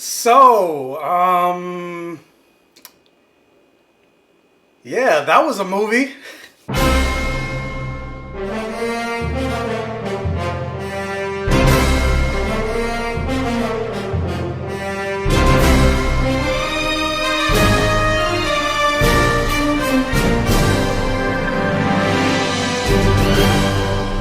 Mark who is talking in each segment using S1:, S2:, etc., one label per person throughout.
S1: So, yeah, that was a movie.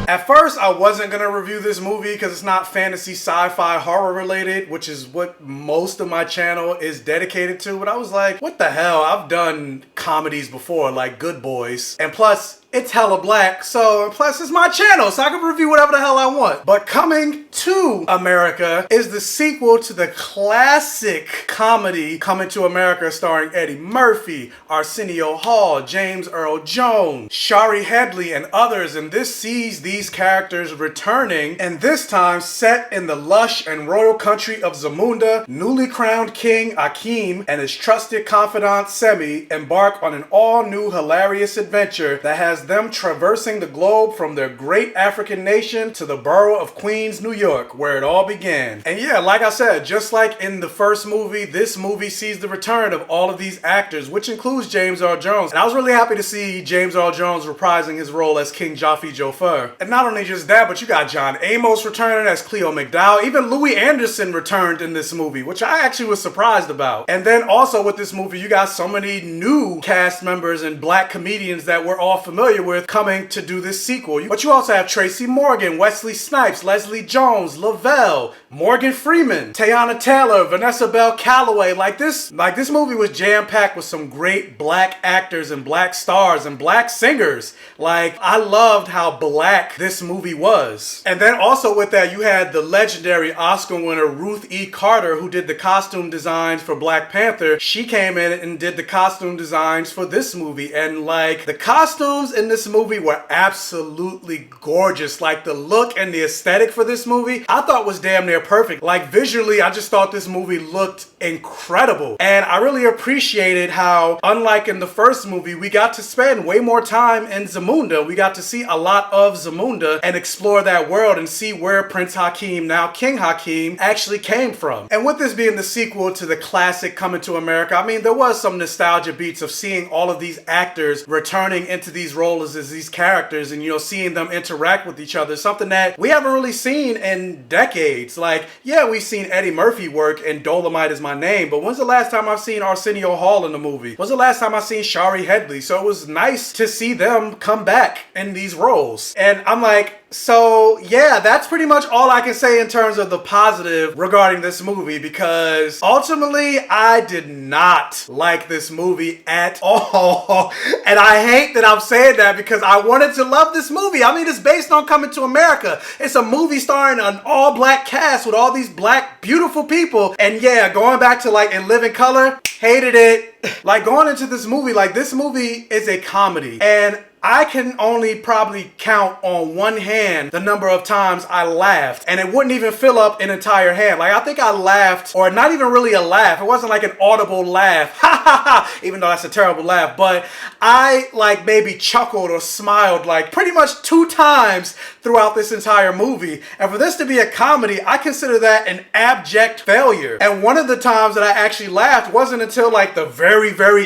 S1: At first, I wasn't going to review this movie because it's not fantasy, sci-fi, horror related, which is what most of my channel is dedicated to. But I was like, what the hell? I've done comedies before, like Good Boys. And plus, it's hella black, so plus it's my channel, so I can review whatever the hell I want. But Coming to America is the sequel to the classic comedy Coming to America starring Eddie Murphy, Arsenio Hall, James Earl Jones, Shari Headley, and others. And this sees these characters returning, and this time set in the lush and royal country of Zamunda. Newly crowned King Akeem and his trusted confidant Semi embark on an all-new hilarious adventure that has them traversing the globe from their great African nation to the borough of Queens, New York, where it all began. And yeah, like I said, just like in the first movie, this movie sees the return of all of these actors, which includes James Earl Jones. And I was really happy to see James Earl Jones reprising his role as King Jaffe Joffer. And not only just that, but you got John Amos returning as Cleo McDowell. Even Louis Anderson returned in this movie, which I actually was surprised about. And then also with this movie, you got so many new cast members and black comedians that we're all familiar with coming to do this sequel. But you also have Tracy Morgan, Wesley Snipes, Leslie Jones, Lavelle, Morgan Freeman, Teyana Taylor, Vanessa Bell Calloway. Like this movie was jam-packed with some great black actors and black stars and black singers. Like, I loved how black this movie was. And then also with that, you had the legendary Oscar winner Ruth E. Carter, who did the costume designs for Black Panther. She came in and did the costume designs for this movie. And like, the costumes in this movie were absolutely gorgeous. Like, the look and the aesthetic for this movie, I thought was damn near perfect. Like, visually, I just thought this movie looked incredible. And I really appreciated how, unlike in the first movie, we got to spend way more time in Zamunda. We got to see a lot of Zamunda and explore that world and see where Prince Hakeem, now King Hakeem, actually came from. And with this being the sequel to the classic Coming to America, I mean, there was some nostalgia beats of seeing all of these actors returning into these roles as these characters and, you know, seeing them interact with each other. Something that we haven't really seen in decades. Like, yeah, we've seen Eddie Murphy work in Dolomite Is My Name, but when's the last time I've seen Arsenio Hall in a movie? When's the last time I've seen Shari Headley? So it was nice to see them come back in these roles. And I'm like, so yeah, that's pretty much all I can say in terms of the positive regarding this movie, because ultimately I did not like this movie at all. And I hate that I'm saying that because I wanted to love this movie. I mean, it's based on Coming to America. It's a movie starring an all black cast with all these black beautiful people. And yeah, going back to like In Living Color, hated it. Like, going into this movie, like, this movie is a comedy, and I can only probably count on one hand the number of times I laughed, and it wouldn't even fill up an entire hand. Like, I think I laughed, or not even really a laugh. It wasn't like an audible laugh, ha ha ha, even though that's a terrible laugh, but I like maybe chuckled or smiled like pretty much 2 times throughout this entire movie. And for this to be a comedy, I consider that an abject failure. And one of the times that I actually laughed wasn't until like the very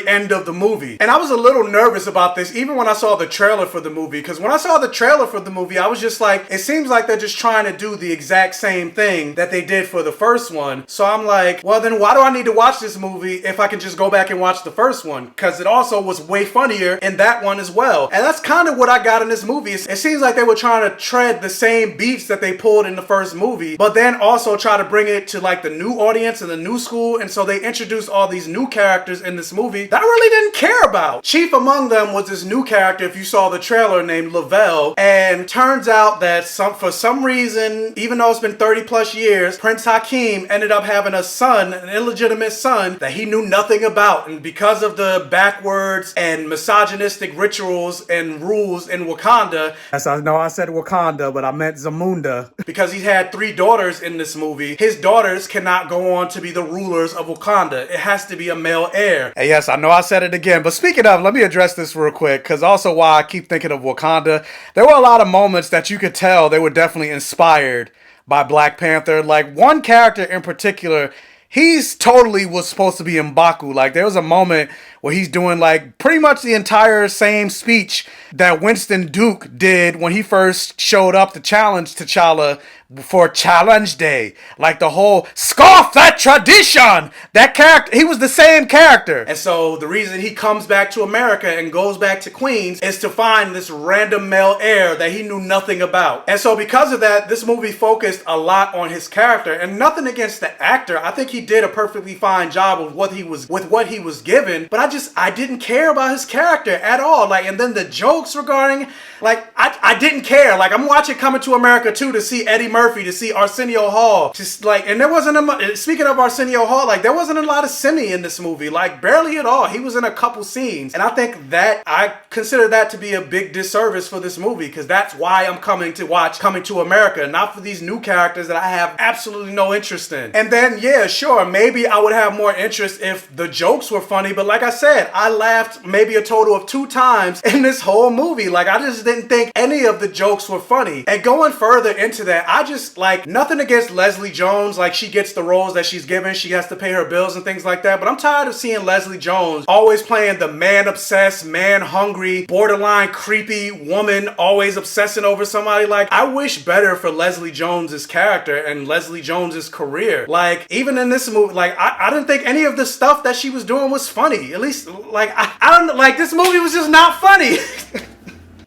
S1: end of the movie. And I was a little nervous about this even when I saw the trailer for the movie, because when I saw the trailer for the movie, I was just like, it seems like they're just trying to do the exact same thing that they did for the first one. So I'm like, well, then why do I need to watch this movie if I can just go back and watch the first one? Because it also was way funnier in that one as well. And that's kind of what I got in this movie. It seems like they were trying to tread the same beats that they pulled in the first movie, but then also try to bring it to like the new audience and the new school. And so they introduced all these new characters in this movie that I really didn't care about. Chief among them was this new character, if you saw the trailer, named Lavelle. And turns out that for some reason, even though it's been 30 plus years, Prince Hakeem ended up having a son, an illegitimate son, that he knew nothing about. And because of the backwards and misogynistic rituals and rules in Wakanda, yes, I know I said Wakanda, but I meant Zamunda, because he had 3 daughters in this movie, his daughters cannot go on to be the rulers of Wakanda. It has to be a male heir. And yes, I know I said it again, but speaking of, let me address this real quick, because also why I keep thinking of Wakanda, there were a lot of moments that you could tell they were definitely inspired by Black Panther. Like, one character in particular, he's totally was supposed to be M'Baku. Like, there was a moment where he's doing like pretty much the entire same speech that Winston Duke did when he first showed up to challenge T'Challa for Challenge Day. Like the whole scoff that tradition. That character, he was the same character. And so the reason he comes back to America and goes back to Queens is to find this random male heir that he knew nothing about. And so because of that, this movie focused a lot on his character, and nothing against the actor. I think he did a perfectly fine job of what he was given, but I didn't care about his character at all. Like, and then the jokes regarding, like, I didn't care. Like, I'm watching Coming to America 2 to see Eddie Murphy, to see Arsenio Hall. Just like, and there wasn't speaking of Arsenio Hall, like, there wasn't a lot of Simi in this movie, like, barely at all. He was in a couple scenes. And I think that, I consider that to be a big disservice for this movie, because that's why I'm coming to watch Coming to America, not for these new characters that I have absolutely no interest in. And then, yeah, sure, maybe I would have more interest if the jokes were funny, but like I said, I laughed maybe a total of 2 times in this whole movie. Like, I just didn't think any of the jokes were funny. And going further into that, I just, like, nothing against Leslie Jones. Like, she gets the roles that she's given. She has to pay her bills and things like that. But I'm tired of seeing Leslie Jones always playing the man-obsessed, man-hungry, borderline creepy woman, always obsessing over somebody. Like, I wish better for Leslie Jones's character and Leslie Jones's career. Like, even in this movie, like, I didn't think any of the stuff that she was doing was funny. At least, like, I don't, like, this movie was just not funny.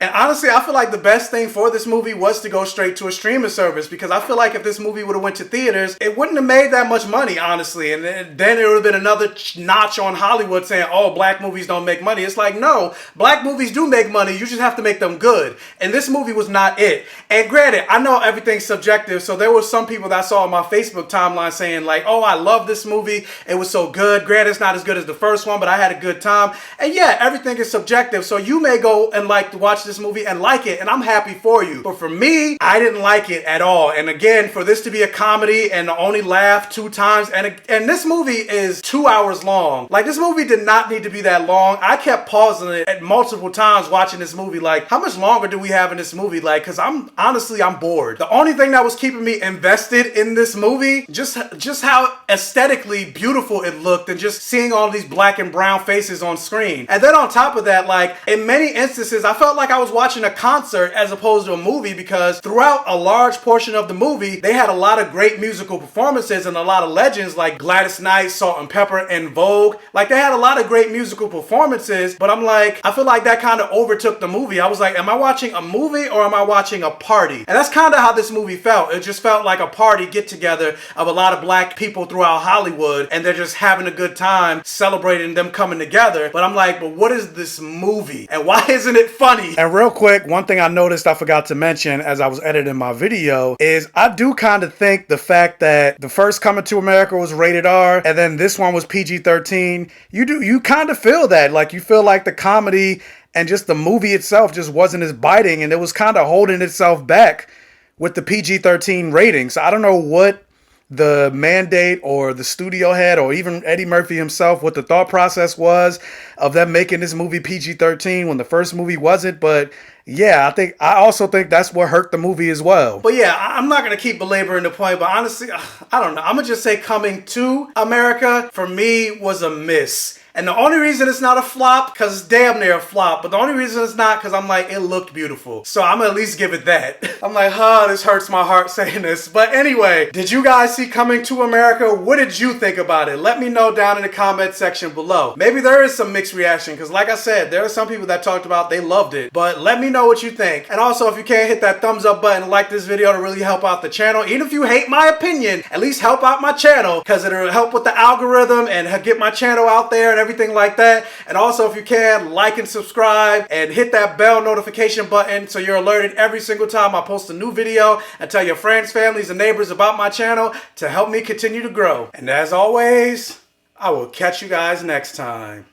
S1: And honestly, I feel like the best thing for this movie was to go straight to a streaming service, because I feel like if this movie would have went to theaters, it wouldn't have made that much money, honestly. And then it would have been another notch on Hollywood saying, oh, black movies don't make money. It's like, no, black movies do make money. You just have to make them good. And this movie was not it. And granted, I know everything's subjective. So there were some people that I saw on my Facebook timeline saying like, oh, I love this movie. It was so good. Granted, it's not as good as the first one, but I had a good time. And yeah, everything is subjective. So you may go and like to watch this movie and like it, and I'm happy for you. But for me, I didn't like it at all. And again, for this to be a comedy and only laugh 2 times, and this movie is 2 hours long. Like, this movie did not need to be that long. I kept pausing it at multiple times watching this movie. Like, how much longer do we have in this movie? Like, because I'm bored. The only thing that was keeping me invested in this movie, just how aesthetically beautiful it looked, and just seeing all these black and brown faces on screen. And then on top of that, like, in many instances, I felt like I was watching a concert as opposed to a movie, because throughout a large portion of the movie, they had a lot of great musical performances and a lot of legends like Gladys Knight, Salt and Pepper, and Vogue. Like, they had a lot of great musical performances, but I'm like, I feel like that kind of overtook the movie. I was like, am I watching a movie or am I watching a party? And that's kind of how this movie felt. It just felt like a party get together of a lot of black people throughout Hollywood, and they're just having a good time celebrating them coming together. But I'm like, but what is this movie? And why isn't it funny? And real quick, one thing I noticed I forgot to mention as I was editing my video is I do kind of think the fact that the first Coming to America was rated R and then this one was PG-13, you kind of feel that. Like, you feel like the comedy and just the movie itself just wasn't as biting, and it was kind of holding itself back with the PG-13 rating. So I don't know what the mandate or the studio head or even Eddie Murphy himself, what the thought process was of them making this movie PG-13 when the first movie wasn't. But yeah, I also think that's what hurt the movie as well. But yeah, I'm not going to keep belaboring the point, but honestly, I don't know. I'm going to just say Coming to America for me was a miss. And the only reason it's not a flop, because it's damn near a flop, but the only reason it's not, because I'm like, it looked beautiful. So I'm going to at least give it that. I'm like, this hurts my heart saying this. But anyway, did you guys see Coming to America? What did you think about it? Let me know down in the comment section below. Maybe there is some mixed reaction, because like I said, there are some people that talked about they loved it. But let me know what you think. And also, if you can't hit that thumbs up button and like this video to really help out the channel, even if you hate my opinion, at least help out my channel, because it'll help with the algorithm and get my channel out there and everything like that. And also, if you can, like and subscribe and hit that bell notification button so you're alerted every single time I post a new video, and tell your friends, families, and neighbors about my channel to help me continue to grow. And as always, I will catch you guys next time.